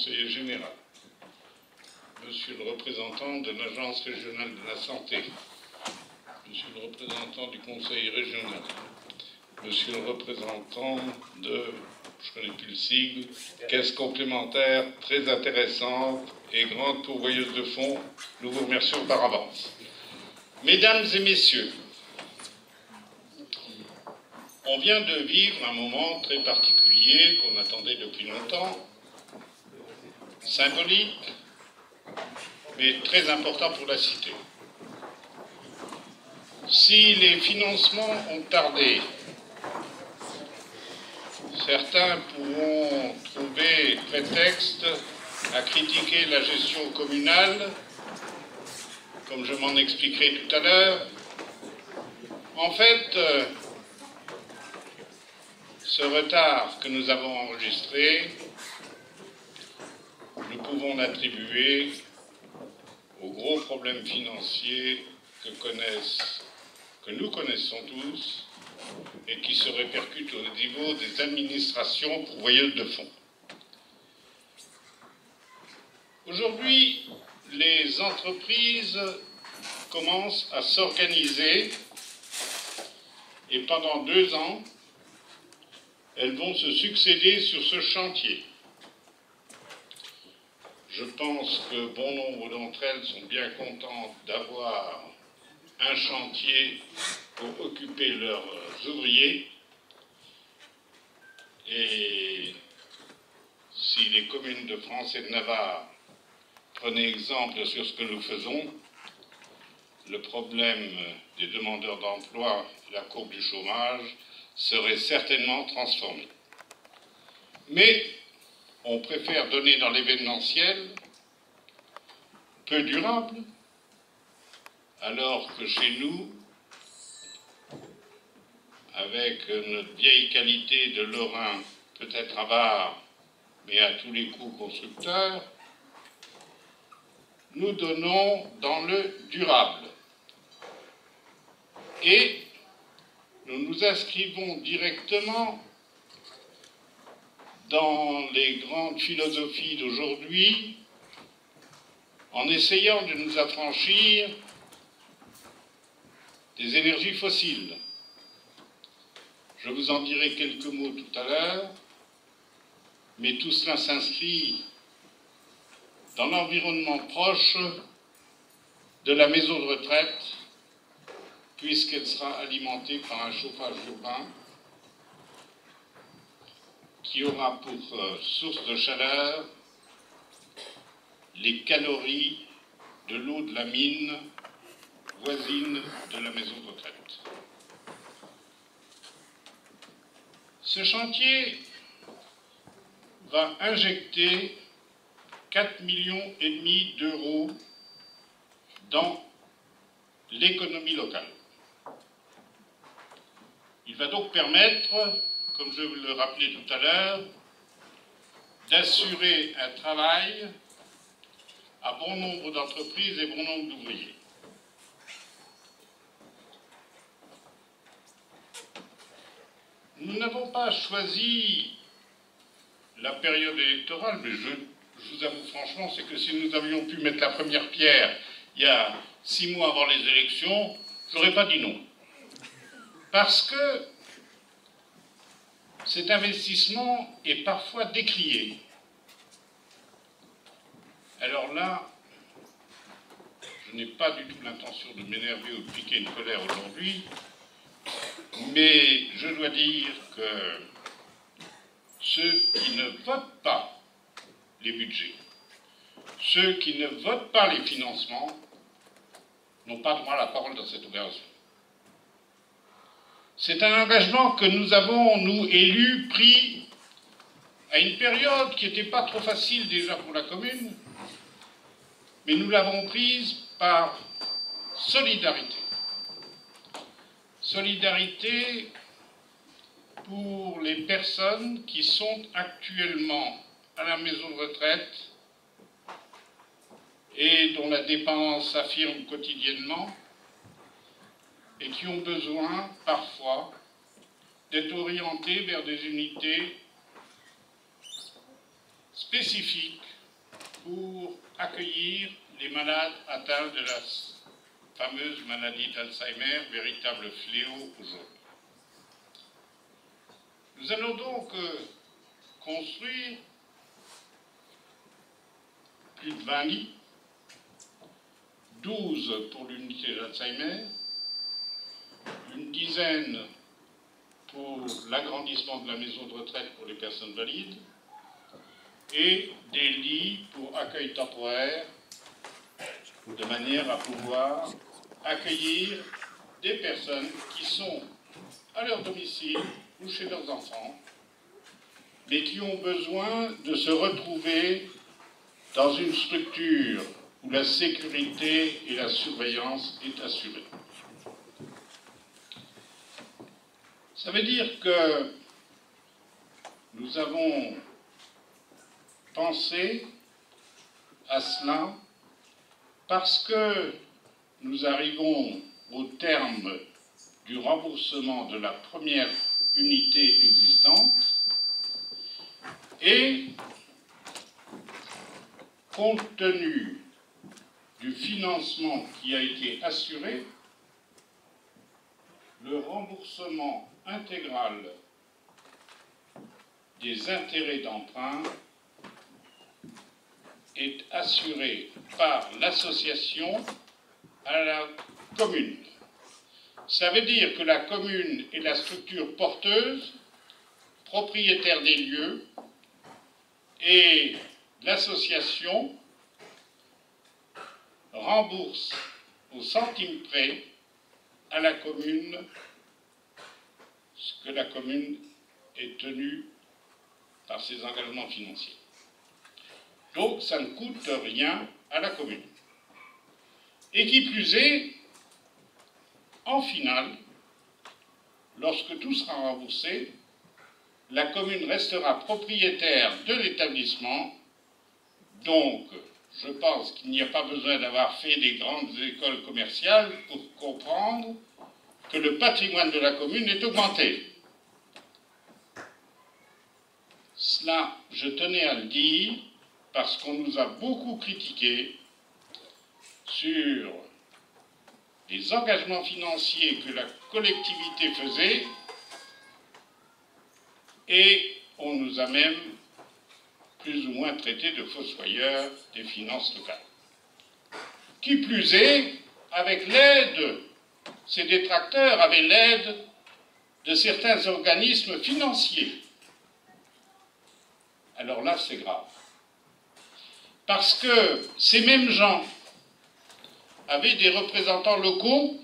conseiller général, Monsieur le représentant de l'Agence régionale de la santé, Monsieur le représentant du Conseil régional, Monsieur le représentant de, je ne connais plus le sigle, caisse complémentaire très intéressante et grande pourvoyeuse de fonds, nous vous remercions par avance. Mesdames et messieurs, on vient de vivre un moment très particulier qu'on attendait depuis longtemps, symbolique, mais très important pour la cité. Si les financements ont tardé, certains pourront trouver prétexte à critiquer la gestion communale, comme je m'en expliquerai tout à l'heure. En fait, ce retard que nous avons enregistré, nous pouvons l'attribuer aux gros problèmes financiers que nous connaissons tous et qui se répercutent au niveau des administrations pourvoyeuses de fonds. Aujourd'hui, les entreprises commencent à s'organiser et pendant 2 ans, elles vont se succéder sur ce chantier. Je pense que bon nombre d'entre elles sont bien contentes d'avoir un chantier pour occuper leurs ouvriers. Et si les communes de France et de Navarre prenaient exemple sur ce que nous faisons, le problème des demandeurs d'emploi, la courbe du chômage, serait certainement transformé. Mais on préfère donner dans l'événementiel, peu durable, alors que chez nous, avec notre vieille qualité de Lorrain, peut-être avare, mais à tous les coups constructeur, nous donnons dans le durable. Et nous nous inscrivons directement dans les grandes philosophies d'aujourd'hui en essayant de nous affranchir des énergies fossiles. Je vous en dirai quelques mots tout à l'heure, mais tout cela s'inscrit dans l'environnement proche de la maison de retraite, puisqu'elle sera alimentée par un chauffage urbain qui aura pour source de chaleur les calories de l'eau de la mine voisine de la maison de retraite. Ce chantier va injecter 4,5 millions d'euros dans l'économie locale. Il va donc permettre, comme je vous le rappelais tout à l'heure, d'assurer un travail à bon nombre d'entreprises et bon nombre d'ouvriers. Nous n'avons pas choisi la période électorale, mais je vous avoue franchement, c'est que si nous avions pu mettre la première pierre il y a 6 mois avant les élections, je n'aurais pas dit non. Parce que cet investissement est parfois décrié. Alors là, je n'ai pas du tout l'intention de m'énerver ou de piquer une colère aujourd'hui, mais je dois dire que ceux qui ne votent pas les budgets, ceux qui ne votent pas les financements, n'ont pas droit à la parole dans cette opération. C'est un engagement que nous avons, nous, élus, pris à une période qui n'était pas trop facile déjà pour la commune, mais nous l'avons prise par solidarité. Solidarité pour les personnes qui sont actuellement à la maison de retraite et dont la dépense s'affirme quotidiennement et qui ont besoin, parfois, d'être orientés vers des unités spécifiques pour accueillir les malades atteints de la fameuse maladie d'Alzheimer, véritable fléau aujourd'hui. Nous allons donc construire plus de 20 lits, 12 pour l'unité d'Alzheimer, une dizaine pour l'agrandissement de la maison de retraite pour les personnes valides et des lits pour accueil temporaire de manière à pouvoir accueillir des personnes qui sont à leur domicile ou chez leurs enfants, mais qui ont besoin de se retrouver dans une structure où la sécurité et la surveillance est assurée. Ça veut dire que nous avons pensé à cela parce que nous arrivons au terme du remboursement de la première unité existante et compte tenu du financement qui a été assuré, le remboursement intégral des intérêts d'emprunt est assuré par l'association à la commune. Ça veut dire que la commune est la structure porteuse, propriétaire des lieux, et l'association rembourse au centime près à la commune ce que la commune est tenue par ses engagements financiers. Donc ça ne coûte rien à la commune. Et qui plus est, en finale, lorsque tout sera remboursé, la commune restera propriétaire de l'établissement. Donc, je pense qu'il n'y a pas besoin d'avoir fait des grandes écoles commerciales pour comprendre que le patrimoine de la commune est augmenté. Cela, je tenais à le dire, parce qu'on nous a beaucoup critiqué sur les engagements financiers que la collectivité faisait, et on nous a même plus ou moins traité de fossoyeurs des finances locales. Qui plus est, avec l'aide, ces détracteurs avaient l'aide de certains organismes financiers. Alors là, c'est grave. Parce que ces mêmes gens avaient des représentants locaux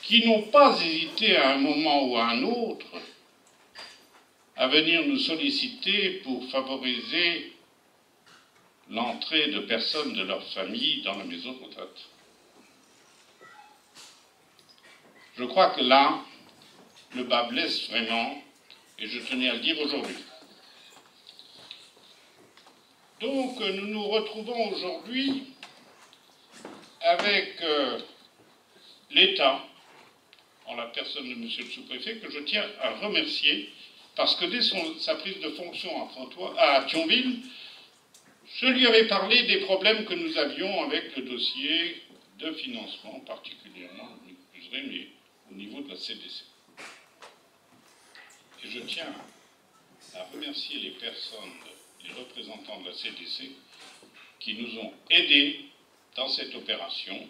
qui n'ont pas hésité à un moment ou à un autre à venir nous solliciter pour favoriser l'entrée de personnes de leur famille dans la maison de retraite. Je crois que là, le bât blesse vraiment, et je tenais à le dire aujourd'hui. Donc, nous nous retrouvons aujourd'hui avec l'État, en la personne de monsieur le sous-préfet, que je tiens à remercier, parce que dès sa prise de fonction à Thionville, je lui avais parlé des problèmes que nous avions avec le dossier de financement, particulièrement, mais au niveau de la CDC. Et je tiens à remercier les personnes, les représentants de la CDC, qui nous ont aidés dans cette opération,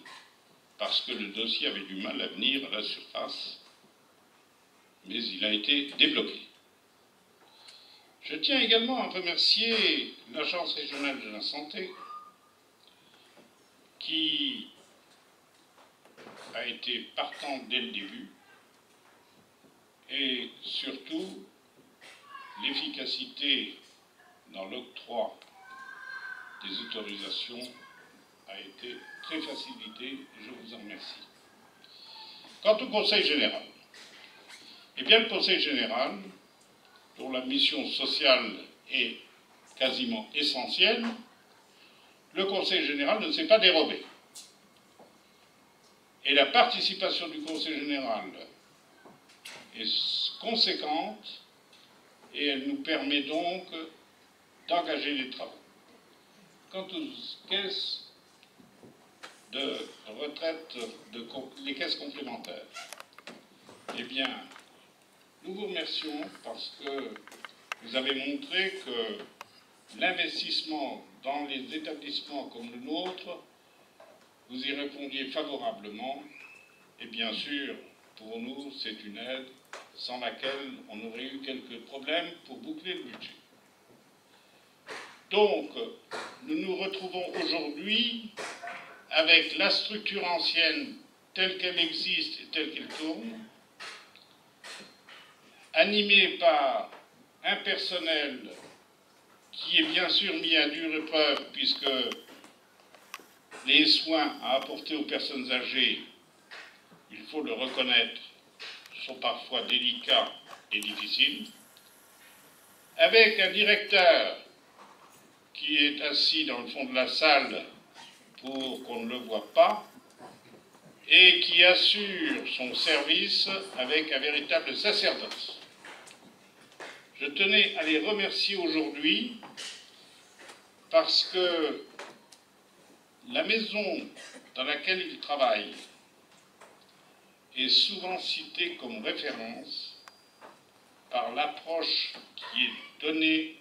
parce que le dossier avait du mal à venir à la surface, mais il a été débloqué. Je tiens également à remercier l'Agence régionale de la santé, qui a été partante dès le début, et surtout l'efficacité dans l'octroi des autorisations a été très facilitée, et je vous en remercie. Quant au Conseil général, eh bien le Conseil général, dont la mission sociale est quasiment essentielle, le Conseil général ne s'est pas dérobé. Et la participation du Conseil général est conséquente, et elle nous permet donc d'engager les travaux. quant aux caisses de retraite, les caisses complémentaires, eh bien, nous vous remercions parce que vous avez montré que l'investissement dans les établissements comme le nôtre, vous y répondiez favorablement. Et bien sûr, pour nous, c'est une aide sans laquelle on aurait eu quelques problèmes pour boucler le budget. Donc, nous nous retrouvons aujourd'hui avec la structure ancienne telle qu'elle existe et telle qu'elle tourne, animée par un personnel qui est bien sûr mis à dure épreuve puisque les soins à apporter aux personnes âgées, il faut le reconnaître, sont parfois délicats et difficiles, avec un directeur qui est assis dans le fond de la salle pour qu'on ne le voit pas, et qui assure son service avec un véritable sacerdoce. Je tenais à les remercier aujourd'hui parce que la maison dans laquelle ils travaillent est souvent citée comme référence par l'approche qui est donnée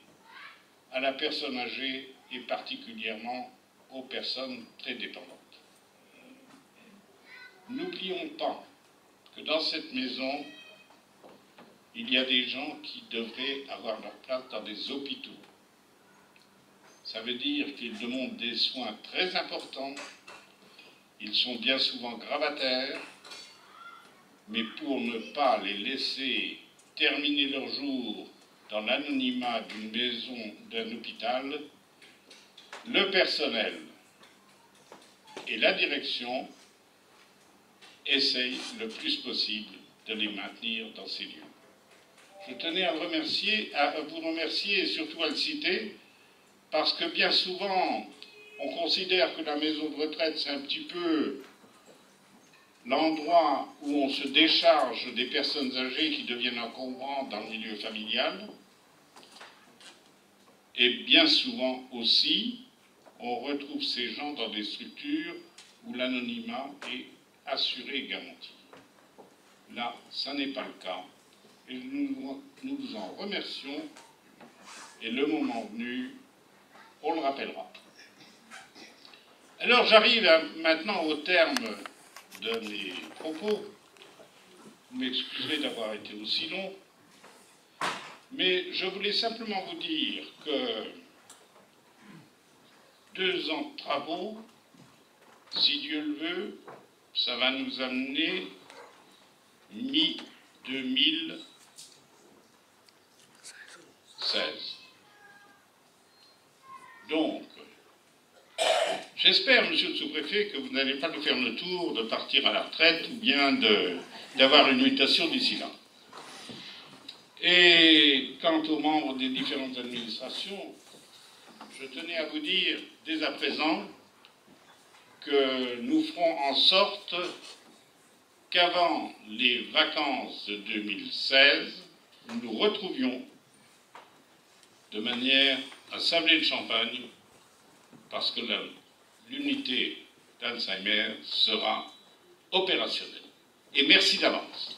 à la personne âgée et particulièrement aux personnes très dépendantes. N'oublions pas que dans cette maison, il y a des gens qui devraient avoir leur place dans des hôpitaux. Ça veut dire qu'ils demandent des soins très importants, ils sont bien souvent gravataires, mais pour ne pas les laisser terminer leur jour dans l'anonymat d'une maison, d'un hôpital, le personnel et la direction essayent le plus possible de les maintenir dans ces lieux. Je tenais à vous remercier et surtout à le citer, parce que bien souvent, on considère que la maison de retraite, c'est un petit peu l'endroit où on se décharge des personnes âgées qui deviennent encombrantes dans le milieu familial. Et bien souvent aussi, on retrouve ces gens dans des structures où l'anonymat est assuré et garanti. Là, ça n'est pas le cas. Et nous vous en remercions. Et le moment venu, on le rappellera. Alors j'arrive maintenant au terme de mes propos. Vous m'excuserez d'avoir été aussi long. Mais je voulais simplement vous dire que 2 ans de travaux, si Dieu le veut, ça va nous amener mi-2016. Donc, j'espère, monsieur le sous-préfet, que vous n'allez pas nous faire le tour de partir à la retraite ou bien d'avoir une mutation d'ici là. Et quant aux membres des différentes administrations, je tenais à vous dire dès à présent que nous ferons en sorte qu'avant les vacances de 2016, nous nous retrouvions de manière à sabler le champagne, parce que l'unité d'Alzheimer sera opérationnelle. Et merci d'avance.